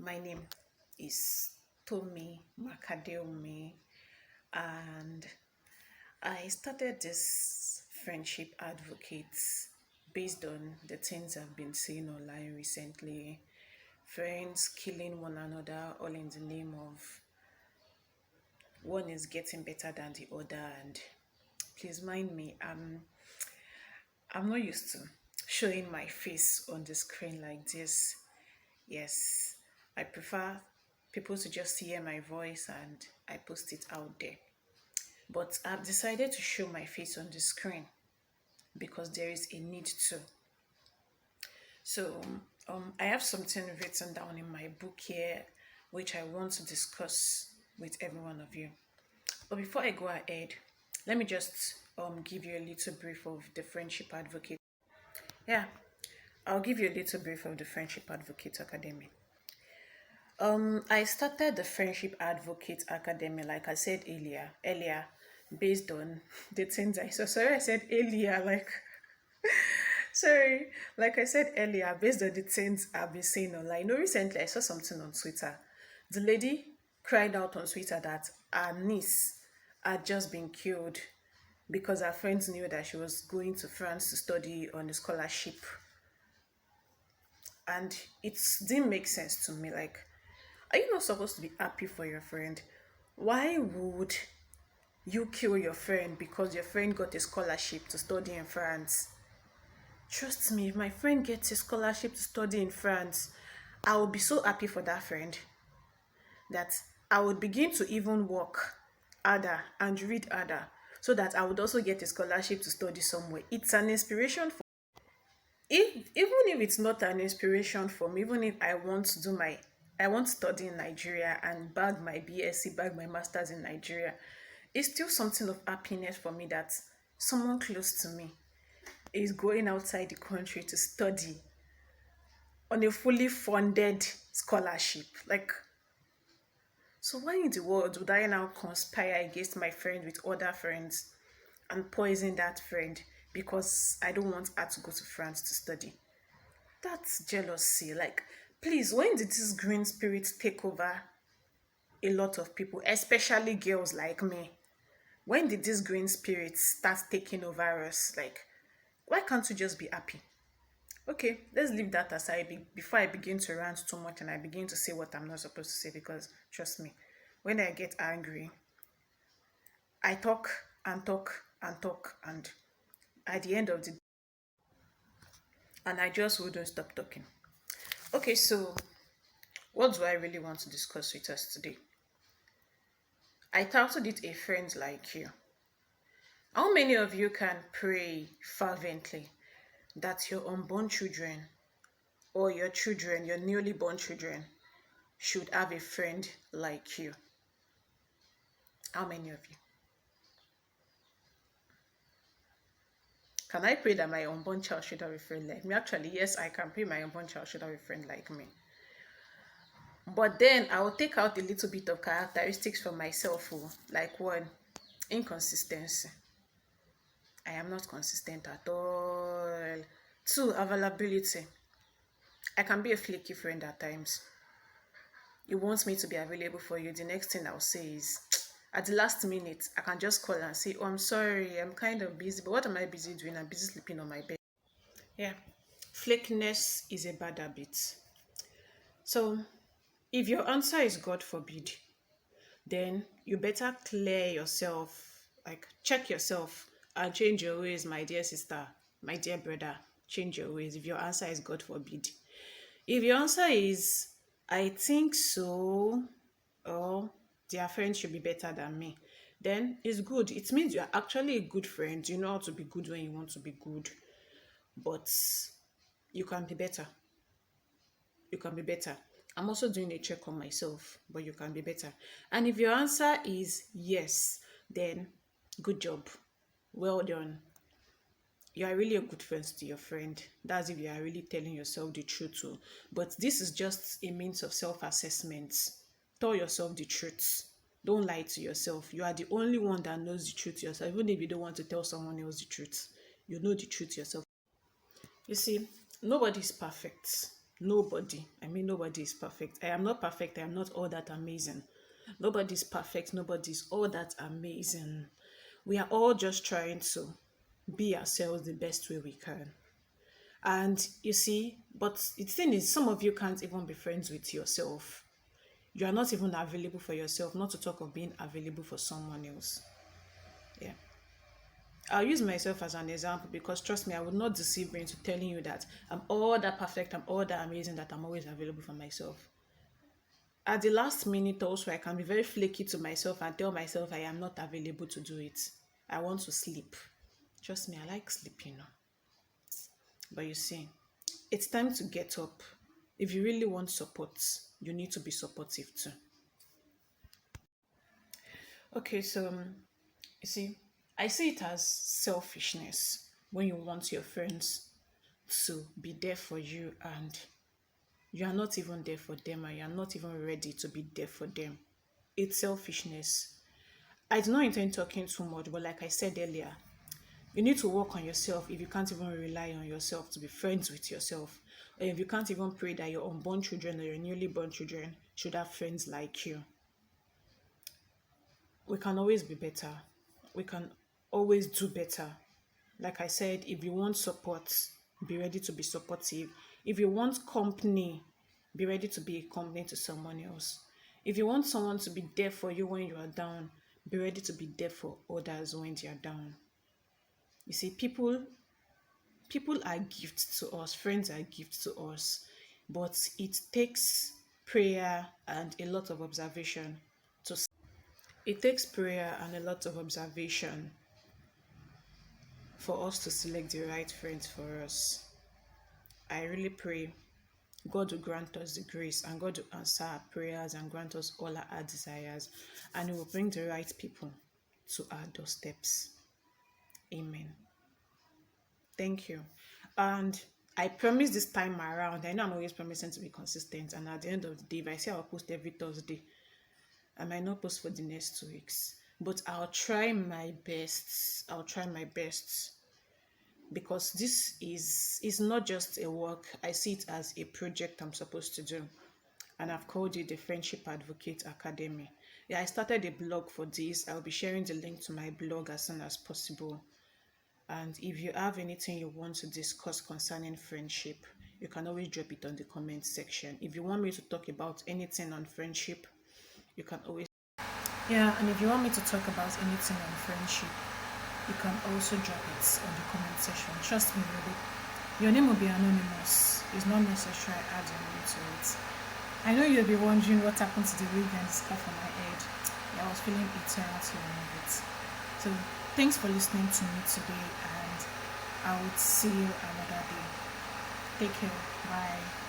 My name is Tommy Mark-Adewunmi, and I started this friendship advocates based on the things I've been seeing online recently. Friends killing one another all in the name of one is getting better than the other, and please mind me, I'm not used to showing my face on the screen like this. Yes, I prefer people to just hear my voice and I post it out there. But I've decided to show my face on the screen because there is a need to. So, I have something written down in my book here which I want to discuss with every one of you. But before I go ahead, let me just give you a little brief of the Friendship Advocate. Yeah, I'll give you a little brief of the Friendship Advocate Academy. I started the Friendship Advocate Academy, like I said earlier, based on the things I saw. Sorry, I said earlier, sorry, like I said earlier, based on the things I've been seeing online. Recently I saw something on Twitter. The lady cried out on Twitter that her niece had just been killed because her friends knew that she was going to France to study on a scholarship, and it didn't make sense to me. Like, are you not supposed to be happy for your friend? Why would you kill your friend because your friend got a scholarship to study in France? Trust me, if my friend gets a scholarship to study in France, I will be so happy for that friend that I would begin to even work harder and read harder so that I would also get a scholarship to study somewhere. It's an inspiration for, even if it's not an inspiration for me, even if I want to study in Nigeria and bag my BSc, bag my masters in Nigeria, it's still something of happiness for me that someone close to me is going outside the country to study on a fully funded scholarship. Like, so why in the world would I now conspire against my friend with other friends and poison that friend because I don't want her to go to France to study? That's jealousy. Like, please, when did this green spirit take over a lot of people, especially girls like me? When did this green spirit start taking over us? Like, why can't we just be happy? Okay, let's leave that aside before I begin to rant too much and I begin to say what I'm not supposed to say, because trust me, when I get angry, I talk and talk and talk, and at the end of the day, and I just wouldn't stop talking. Okay, so what do I really want to discuss with us today? I titled it A Friend Like You. How many of you can pray fervently that your unborn children or your children, your newly born children, should have a friend like you? How many of you? Can I pray that my unborn child should have a friend like me? Actually, yes, I can pray my unborn child should have a friend like me. But then I will take out a little bit of characteristics for myself. Like, one, inconsistency. I am not consistent at all. Two, availability. I can be a flaky friend at times. You want me to be available for you. The next thing I'll say is, at the last minute, I can just call and say, oh, I'm sorry, I'm kind of busy. But what am I busy doing? I'm busy sleeping on my bed. Yeah, flakiness is a bad habit. So, if your answer is God forbid, then you better clear yourself, like check yourself and change your ways, my dear sister, my dear brother. Change your ways if your answer is God forbid. If your answer is I think so, or their friend should be better than me, then it's good. It means you're actually a good friend. You know how to be good when you want to be good, but you can be better. You can be better. I'm also doing a check on myself, but you can be better. And if your answer is yes, then good job. Well done. You are really a good friend to your friend. That's if you are really telling yourself the truth too. But this is just a means of self-assessment. Tell yourself the truth. Don't lie to yourself. You are the only one that knows the truth yourself. Even if you don't want to tell someone else the truth, you know the truth yourself. You see, nobody is perfect. Nobody. I mean, nobody is perfect. I am not perfect. I am not all that amazing. Nobody's perfect. Nobody's all that amazing. We are all just trying to be ourselves the best way we can. And you see, but the thing is, some of you can't even be friends with yourself. You are not even available for yourself, not to talk of being available for someone else. Yeah. I'll use myself as an example because trust me, I would not deceive you into telling you that I'm all that perfect, I'm all that amazing, that I'm always available for myself. At the last minute, also, I can be very flaky to myself and tell myself I am not available to do it. I want to sleep. Trust me, I like sleeping. But you see, it's time to get up. If you really want support, you need to be supportive too. Okay, so you see, I see it as selfishness when you want your friends to be there for you and you are not even there for them and you are not even ready to be there for them. It's selfishness. I do not intend talking too much, but like I said earlier, you need to work on yourself if you can't even rely on yourself to be friends with yourself. Or if you can't even pray that your unborn children or your newly born children should have friends like you. We can always be better. We can always do better. Like I said, if you want support, be ready to be supportive. If you want company, be ready to be a company to someone else. If you want someone to be there for you when you are down, be ready to be there for others when they are down. You see, people are gifts to us, friends are gifts to us, but it takes prayer and a lot of observation to it takes prayer and a lot of observation for us to select the right friends for us. I really pray God will grant us the grace and God will answer our prayers and grant us all our desires and He will bring the right people to our doorsteps. Amen. Thank you. And I promise this time around, I know I'm always promising to be consistent, and at the end of the day, if I say I'll post every Thursday, I might not post for the next 2 weeks. But I'll try my best. I'll try my best. Because this is not just a work. I see it as a project I'm supposed to do. And I've called it the Friendship Advocate Academy. Yeah, I started a blog for this. I'll be sharing the link to my blog as soon as possible. And if you have anything you want to discuss concerning friendship, you can always drop it on the comment section. If you want me to talk about anything on friendship, you can always. Yeah, and if you want me to talk about anything on friendship, you can also drop it on the comment section. Trust me, really. Your name will be anonymous. It's not necessary I add your name to it. I know you'll be wondering what happened to the wig and the scarf on my head. Yeah, I was feeling eternal to remove it. So thanks for listening to me today, and I would see you another day. Take care. Bye.